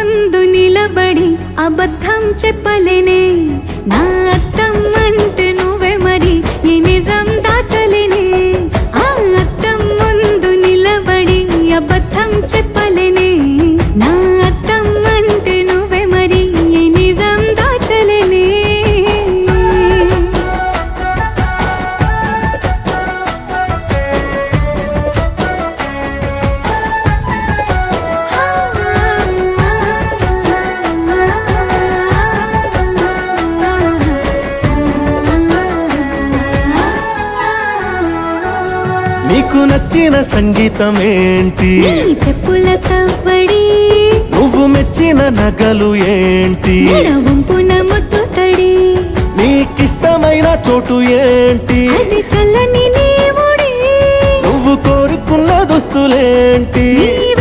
ముందు నిలబడి అబద్ధం చెప్పలేనే నా అద్దం అంటే నువ్వే మరి ఈ నిజం దాచలేనే ఆ అద్దం ముందు నిలబడి అబద్ధం చెప్పలేనే నా అద్దం అంటే నువ్వే మరి ఈ నిజం దాచలేనే నీకు నచ్చిన సంగీతం ఏంటి నీ చెప్పుల సవ్వడి నువ్వు మెచ్చిన నగలు ఏంటి వంపున ముద్దు తడి నీకిష్టమైన చోటు ఏంటి అది చల్లని నీ ఒడి నువ్వు కోరుకున్న దుస్తులేంటి నీ